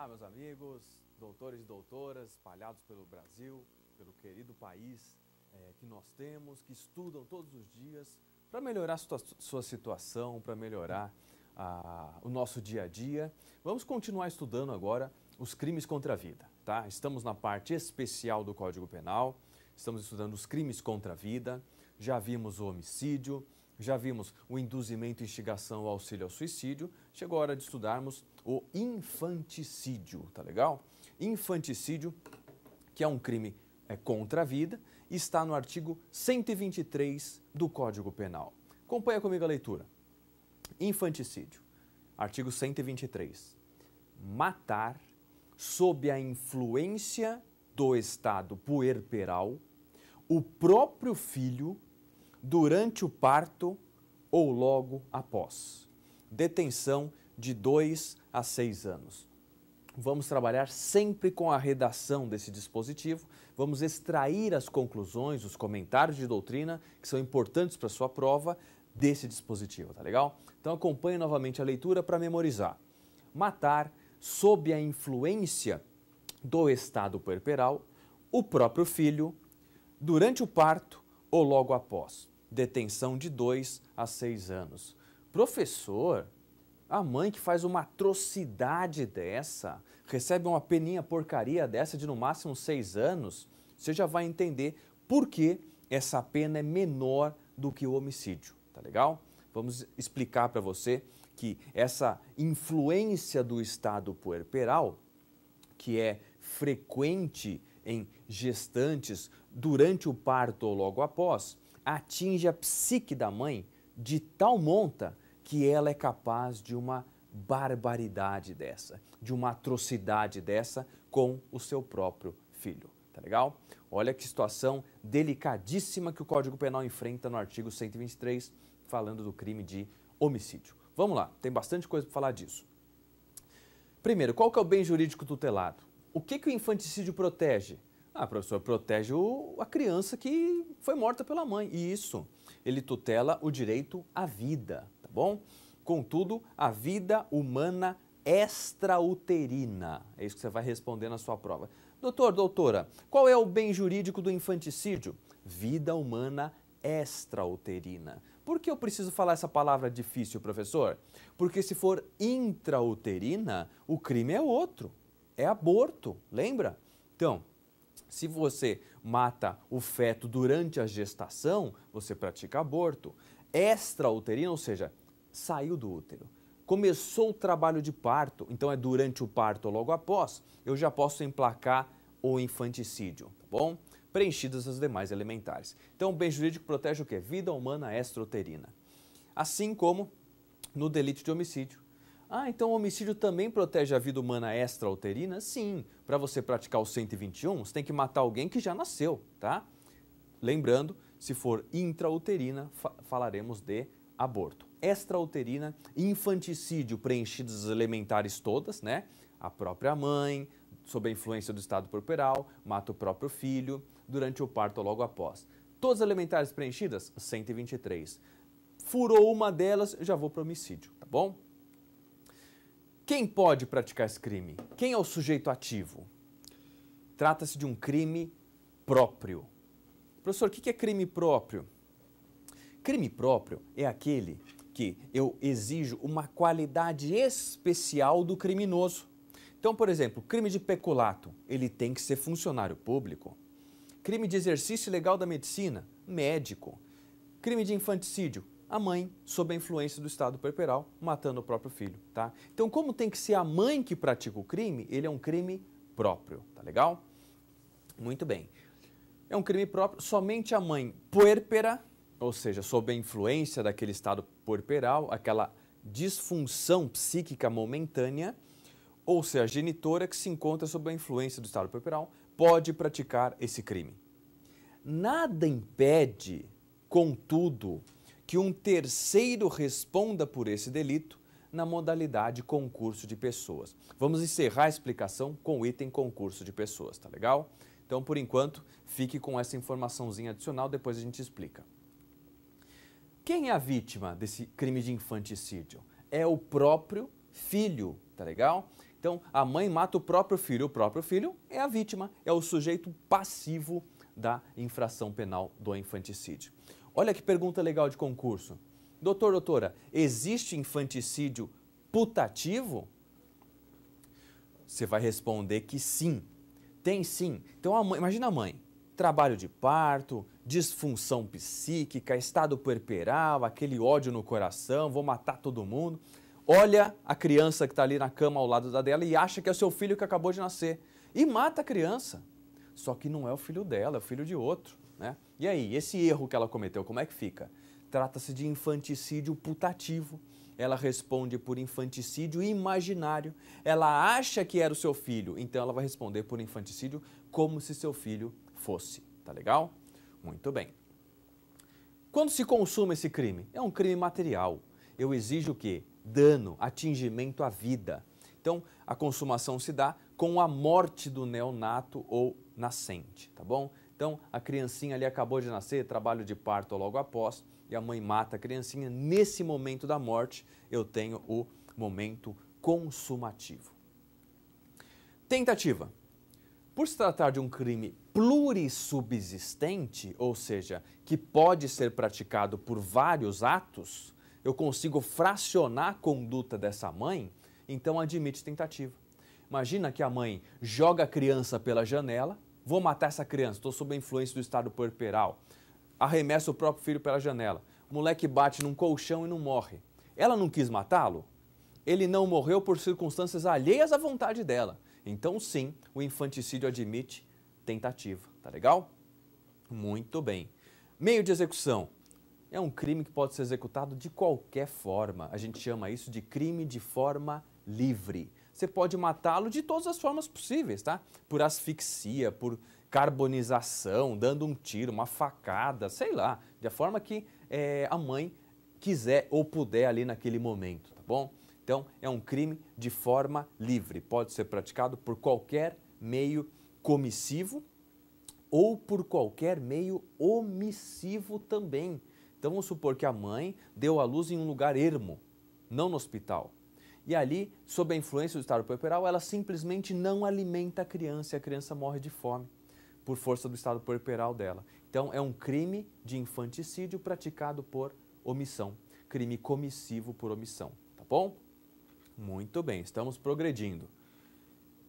Olá, meus amigos, doutores e doutoras espalhados pelo Brasil, pelo querido país que nós temos, que estudam todos os dias para melhorar a sua situação, para melhorar o nosso dia a dia. Vamos continuar estudando agora os crimes contra a vida, tá? Estamos na parte especial do Código Penal, estamos estudando os crimes contra a vida, já vimos o homicídio, já vimos o induzimento, instigação, o auxílio ao suicídio. Chegou a hora de estudarmos o infanticídio, tá legal? Infanticídio, que é um crime contra a vida, está no artigo 123 do Código Penal. Acompanha comigo a leitura. Infanticídio, artigo 123. Matar sob a influência do estado puerperal o próprio filho durante o parto ou logo após. Detenção de 2 a 6 anos. Vamos trabalhar sempre com a redação desse dispositivo, vamos extrair as conclusões, os comentários de doutrina que são importantes para a sua prova desse dispositivo, tá legal? Então acompanhe novamente a leitura para memorizar. Matar sob a influência do estado puerperal o próprio filho durante o parto ou logo após. Detenção de 2 a 6 anos. Professor, a mãe que faz uma atrocidade dessa, recebe uma peninha porcaria dessa de no máximo 6 anos, você já vai entender por que essa pena é menor do que o homicídio, tá legal? Vamos explicar para você que essa influência do estado puerperal, que é frequente em gestantes durante o parto ou logo após, atinge a psique da mãe de tal monta que ela é capaz de uma barbaridade dessa, de uma atrocidade dessa com o seu próprio filho, tá legal? Olha que situação delicadíssima que o Código Penal enfrenta no artigo 123, falando do crime de homicídio. Vamos lá, tem bastante coisa para falar disso. Primeiro, qual que é o bem jurídico tutelado? O que o infanticídio protege? Professor, protege a criança que foi morta pela mãe. E isso, ele tutela o direito à vida, tá bom? Contudo, a vida humana extrauterina. É isso que você vai responder na sua prova. Doutor, doutora, qual é o bem jurídico do infanticídio? Vida humana extrauterina. Por que eu preciso falar essa palavra difícil, professor? Porque se for intrauterina, o crime é outro. É aborto, lembra? Então, se você mata o feto durante a gestação, você pratica aborto. Extrauterino, ou seja, saiu do útero. Começou o trabalho de parto, então é durante o parto ou logo após, eu já posso emplacar o infanticídio, tá bom? Preenchidas as demais elementares. Então, o bem jurídico protege o quê? Vida humana extrauterina. Assim como no delito de homicídio. Então o homicídio também protege a vida humana extrauterina? Sim, para você praticar o 121, você tem que matar alguém que já nasceu, tá? Lembrando, se for intrauterina, falaremos de aborto. Extrauterina, infanticídio, preenchidas as elementares todas, né? A própria mãe, sob a influência do estado puerperal, mata o próprio filho, durante o parto ou logo após. Todas as elementares preenchidas? 123. Furou uma delas, já vou para o homicídio, tá bom? Quem pode praticar esse crime? Quem é o sujeito ativo? Trata-se de um crime próprio. Professor, o que é crime próprio? Crime próprio é aquele que eu exijo uma qualidade especial do criminoso. Então, por exemplo, crime de peculato, ele tem que ser funcionário público. Crime de exercício ilegal da medicina, médico. Crime de infanticídio, a mãe, sob a influência do estado puerperal, matando o próprio filho, tá? Então, como tem que ser a mãe que pratica o crime, ele é um crime próprio, tá legal? Muito bem. É um crime próprio, somente a mãe puérpera, ou seja, sob a influência daquele estado puerperal, aquela disfunção psíquica momentânea, ou seja, a genitora que se encontra sob a influência do estado puerperal, pode praticar esse crime. Nada impede, contudo, que um terceiro responda por esse delito na modalidade concurso de pessoas. Vamos encerrar a explicação com o item concurso de pessoas, tá legal? Então, por enquanto, fique com essa informaçãozinha adicional, depois a gente explica. Quem é a vítima desse crime de infanticídio? É o próprio filho, tá legal? Então, Então, a mãe mata o próprio filho é a vítima, é o sujeito passivo da infração penal do infanticídio. Olha que pergunta legal de concurso. Doutor, doutora, existe infanticídio putativo? Você vai responder que sim, tem sim. Então, imagina a mãe, trabalho de parto, disfunção psíquica, estado puerperal, aquele ódio no coração, vou matar todo mundo. Olha a criança que está ali na cama ao lado dela e acha que é o seu filho que acabou de nascer. E mata a criança. Só que não é o filho dela, é o filho de outro, né? E aí, esse erro que ela cometeu, como é que fica? Trata-se de infanticídio putativo. Ela responde por infanticídio imaginário. Ela acha que era o seu filho, então ela vai responder por infanticídio como se seu filho fosse. Tá legal? Muito bem. Quando se consuma esse crime? É um crime material. Eu exijo o quê? Dano, atingimento à vida. Então, a consumação se dá com a morte do neonato ou nascente, tá bom? Então, a criancinha ali acabou de nascer, trabalho de parto logo após, e a mãe mata a criancinha. Nesse momento da morte, eu tenho o momento consumativo. Tentativa. Por se tratar de um crime plurissubsistente, ou seja, que pode ser praticado por vários atos, eu consigo fracionar a conduta dessa mãe, então admite tentativa. Imagina que a mãe joga a criança pela janela, vou matar essa criança, estou sob a influência do estado puerperal, arremessa o próprio filho pela janela, o moleque bate num colchão e não morre. Ela não quis matá-lo? Ele não morreu por circunstâncias alheias à vontade dela. Então sim, o infanticídio admite tentativa, tá legal? Muito bem. Meio de execução. É um crime que pode ser executado de qualquer forma. A gente chama isso de crime de forma livre. Você pode matá-lo de todas as formas possíveis, tá? Por asfixia, por carbonização, dando um tiro, uma facada, sei lá, da forma que a mãe quiser ou puder ali naquele momento, tá bom? Então, é um crime de forma livre. Pode ser praticado por qualquer meio comissivo ou por qualquer meio omissivo também. Então, vamos supor que a mãe deu à luz em um lugar ermo, não no hospital. E ali, sob a influência do estado puerperal, ela simplesmente não alimenta a criança e a criança morre de fome por força do estado puerperal dela. Então, é um crime de infanticídio praticado por omissão, crime comissivo por omissão, tá bom? Muito bem, estamos progredindo.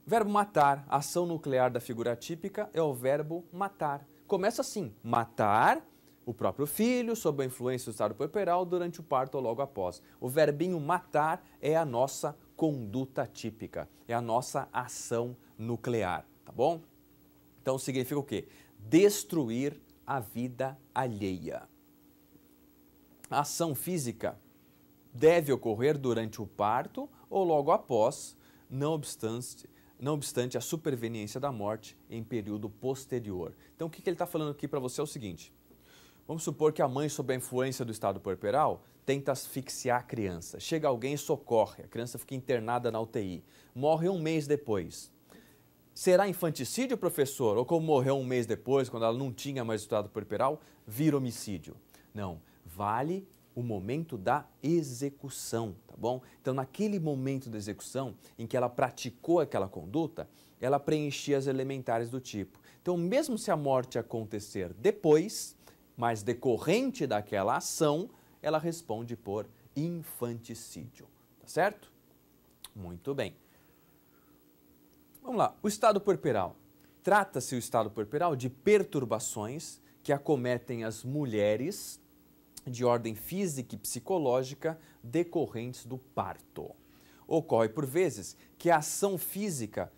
Verbo matar, a ação nuclear da figura típica é o verbo matar. Começa assim, matar o próprio filho, sob a influência do estado puerperal, durante o parto ou logo após. O verbinho matar é a nossa conduta típica, é a nossa ação nuclear, tá bom? Então significa o quê? Destruir a vida alheia. A ação física deve ocorrer durante o parto ou logo após, não obstante a superveniência da morte em período posterior. Então o que ele está falando aqui para você é o seguinte. Vamos supor que a mãe, sob a influência do estado puerperal, tenta asfixiar a criança. Chega alguém e socorre, a criança fica internada na UTI. Morre um mês depois. Será infanticídio, professor? Ou como morreu um mês depois, quando ela não tinha mais o estado puerperal, vira homicídio? Não, vale o momento da execução, tá bom? Então, naquele momento da execução, em que ela praticou aquela conduta, ela preenchia as elementares do tipo. Então, mesmo se a morte acontecer depois, mas decorrente daquela ação, ela responde por infanticídio, tá certo? Muito bem. Vamos lá, o estado puerperal. Trata-se o estado puerperal de perturbações que acometem as mulheres de ordem física e psicológica decorrentes do parto. Ocorre, por vezes, que a ação física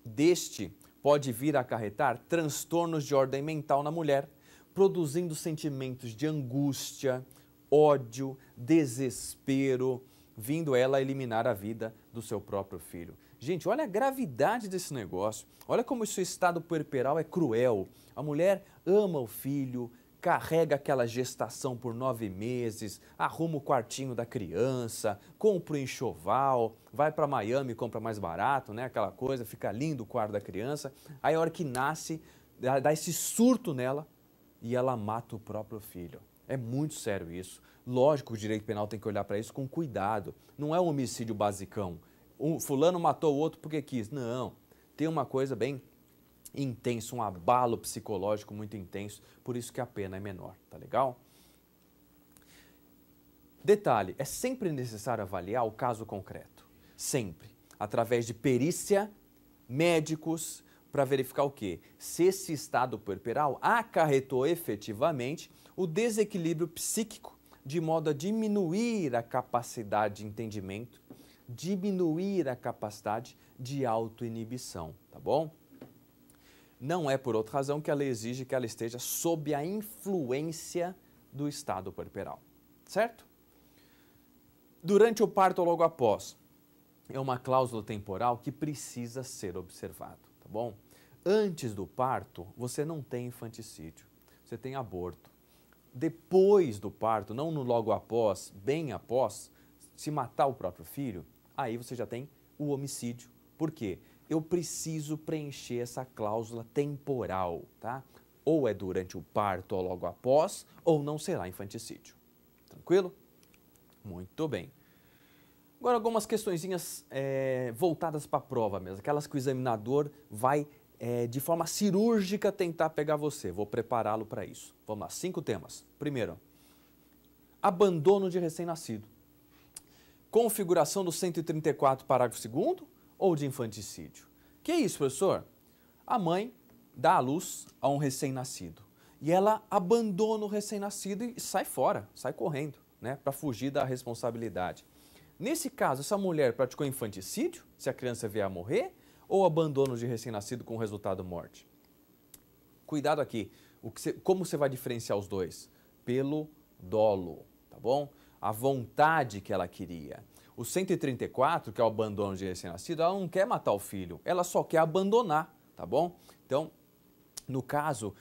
deste pode vir a acarretar transtornos de ordem mental na mulher, produzindo sentimentos de angústia, ódio, desespero, vindo ela a eliminar a vida do seu próprio filho. Gente, olha a gravidade desse negócio, olha como esse estado puerperal é cruel. A mulher ama o filho, carrega aquela gestação por 9 meses, arruma o quartinho da criança, compra o enxoval, vai para Miami, compra mais barato, né? Aquela coisa, fica lindo o quarto da criança. Aí a hora que nasce, dá esse surto nela, e ela mata o próprio filho. É muito sério isso. Lógico que o direito penal tem que olhar para isso com cuidado. Não é um homicídio basicão. um fulano matou o outro porque quis. Não, tem uma coisa bem intensa, um abalo psicológico muito intenso, por isso que a pena é menor, tá legal? Detalhe, é sempre necessário avaliar o caso concreto, sempre, através de perícia, médicos, para verificar o quê? Se esse estado puerperal acarretou efetivamente o desequilíbrio psíquico, de modo a diminuir a capacidade de entendimento, diminuir a capacidade de autoinibição, tá bom? Não é por outra razão que a lei exige que ela esteja sob a influência do estado puerperal, certo? Durante o parto ou logo após, é uma cláusula temporal que precisa ser observado, tá bom? Antes do parto, você não tem infanticídio, você tem aborto. Depois do parto, não no logo após, bem após, se matar o próprio filho, aí você já tem o homicídio. Por quê? Eu preciso preencher essa cláusula temporal, tá? Ou é durante o parto ou logo após, ou não será infanticídio. Tranquilo? Muito bem. Agora algumas questõezinhas voltadas para a prova mesmo, aquelas que o examinador vai de forma cirúrgica tentar pegar você. Vou prepará-lo para isso. Vamos lá, 5 temas. Primeiro, abandono de recém-nascido. Configuração do 134, parágrafo 2º ou de infanticídio? Que é isso, professor? A mãe dá à luz a um recém-nascido e ela abandona o recém-nascido e sai fora, sai correndo, né, para fugir da responsabilidade. Nesse caso, essa mulher praticou infanticídio, se a criança vier a morrer, ou abandono de recém-nascido com resultado morte? Cuidado aqui, como você vai diferenciar os dois? Pelo dolo, tá bom? A vontade que ela queria. O 134, que é o abandono de recém-nascido, ela não quer matar o filho, ela só quer abandonar, tá bom? Então, no caso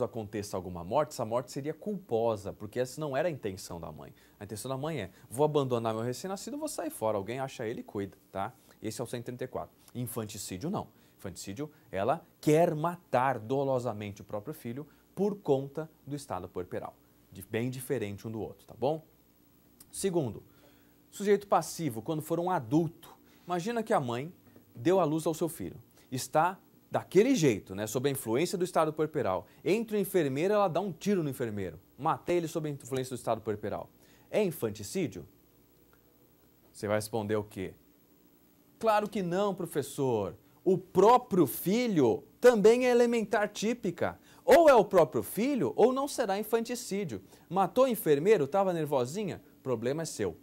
aconteça alguma morte, essa morte seria culposa, porque essa não era a intenção da mãe. A intenção da mãe é, vou abandonar meu recém-nascido, vou sair fora, alguém acha ele e cuida, tá? Esse é o 134. Infanticídio não. Infanticídio, ela quer matar dolosamente o próprio filho por conta do estado puerperal. Bem diferente um do outro, tá bom? Segundo, sujeito passivo, quando for um adulto. Imagina que a mãe deu à luz ao seu filho. Está daquele jeito, né, sob a influência do estado puerperal. Entra o enfermeiro, ela dá um tiro no enfermeiro. Matei ele sob a influência do estado puerperal. É infanticídio? Você vai responder o quê? Claro que não, professor. O próprio filho também é elementar típica. Ou é o próprio filho, ou não será infanticídio. Matou o enfermeiro, estava nervosinha? Problema é seu.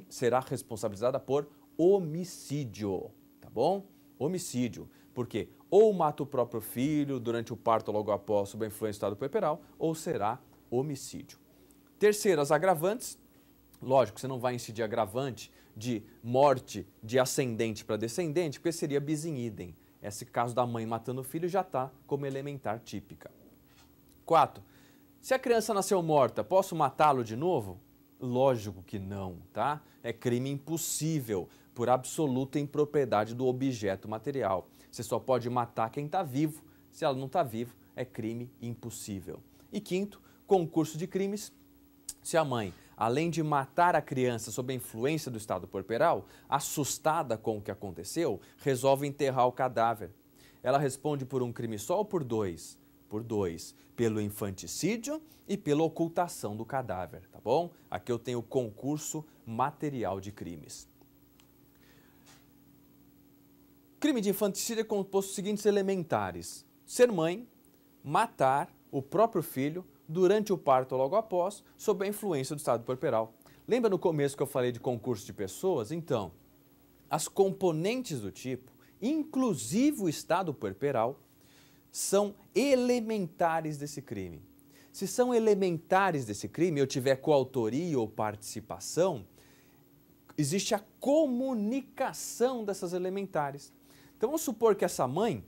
Será responsabilizada por homicídio, tá bom? Homicídio. Por quê? Ou mata o próprio filho durante o parto ou logo após sob a influência do estado puerperal, ou será homicídio. Terceiro, as agravantes. Lógico, você não vai incidir agravante de morte de ascendente para descendente, porque seria bis in idem. Esse caso da mãe matando o filho já está como elementar típica. 4. Se a criança nasceu morta, posso matá-lo de novo? Lógico que não, tá? É crime impossível por absoluta impropriedade do objeto material. Você só pode matar quem está vivo. Se ela não está viva, é crime impossível. E quinto, concurso de crimes. Se a mãe, além de matar a criança sob a influência do estado puerperal, assustada com o que aconteceu, resolve enterrar o cadáver. Ela responde por um crime só ou por dois? Por dois. Pelo infanticídio e pela ocultação do cadáver, tá bom? Aqui eu tenho o concurso material de crimes. Crime de infanticídio é composto dos seguintes elementares: ser mãe, matar o próprio filho durante o parto ou logo após, sob a influência do estado puerperal. Lembra no começo que eu falei de concurso de pessoas? Então, as componentes do tipo, inclusive o estado puerperal, são elementares desse crime. Se são elementares desse crime, eu tiver coautoria ou participação, existe a comunicação dessas elementares. Então vamos supor que essa mãe,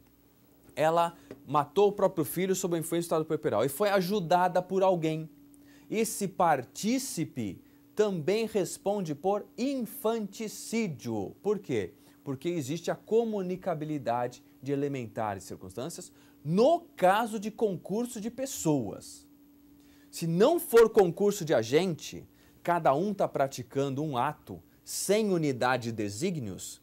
ela matou o próprio filho sob a influência do estado puerperal e foi ajudada por alguém. Esse partícipe também responde por infanticídio. Por quê? Porque existe a comunicabilidade de elementares circunstâncias no caso de concurso de pessoas. Se não for concurso de agente, cada um está praticando um ato sem unidade de desígnios,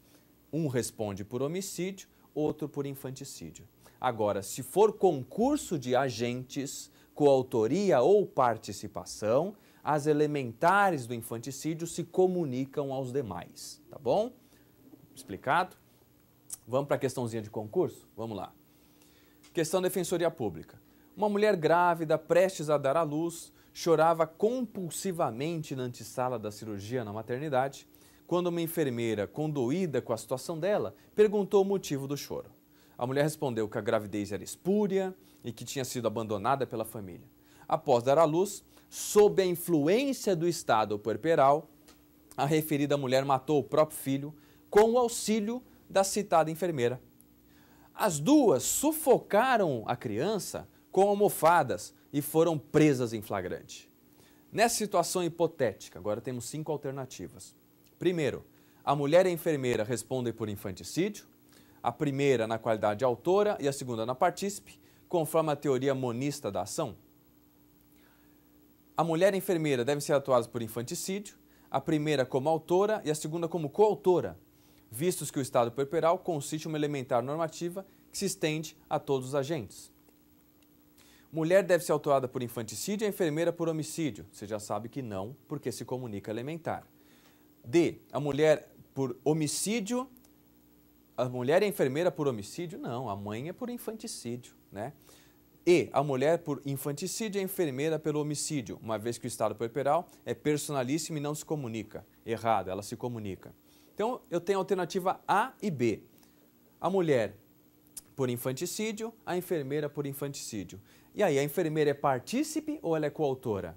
Um responde por homicídio, outro por infanticídio. Agora, se for concurso de agentes, coautoria ou participação, as elementares do infanticídio se comunicam aos demais, tá bom? Explicado? Vamos para a questãozinha de concurso? Vamos lá. Questão Defensoria Pública. Uma mulher grávida, prestes a dar à luz, chorava compulsivamente na antessala da cirurgia na maternidade, quando uma enfermeira, condoída com a situação dela, perguntou o motivo do choro. A mulher respondeu que a gravidez era espúria e que tinha sido abandonada pela família. Após dar à luz, sob a influência do estado puerperal, a referida mulher matou o próprio filho com o auxílio da citada enfermeira. As duas sufocaram a criança com almofadas e foram presas em flagrante. Nessa situação hipotética, agora temos 5 alternativas. Primeiro, a mulher e a enfermeira respondem por infanticídio, a primeira na qualidade de autora e a segunda na partícipe, conforme a teoria monista da ação. A mulher e a enfermeira devem ser atuadas por infanticídio, a primeira como autora e a segunda como coautora, vistos que o estado puerperal consiste em uma elementar normativa que se estende a todos os agentes. Mulher deve ser autuada por infanticídio e a enfermeira por homicídio. Você já sabe que não, porque se comunica elementar. D. A mulher por homicídio. A mulher e a enfermeira por homicídio? Não, a mãe é por infanticídio, né? E. A mulher por infanticídio e a enfermeira pelo homicídio, uma vez que o estado puerperal é personalíssimo e não se comunica. Errado, ela se comunica. Então, eu tenho a alternativa A e B. A mulher por infanticídio, a enfermeira por infanticídio. E aí, a enfermeira é partícipe ou ela é coautora?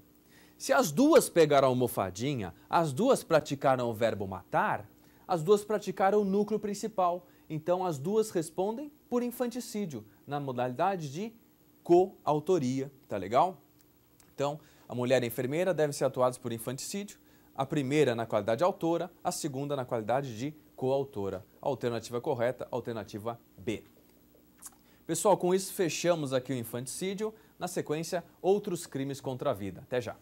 Se as duas pegaram a almofadinha, as duas praticaram o verbo matar, as duas praticaram o núcleo principal. Então, as duas respondem por infanticídio, na modalidade de coautoria. Tá legal? Então, a mulher e a enfermeira devem ser atuadas por infanticídio, a primeira na qualidade de autora, a segunda na qualidade de coautora. Alternativa correta, alternativa B. Pessoal, com isso fechamos aqui o infanticídio. Na sequência, outros crimes contra a vida. Até já!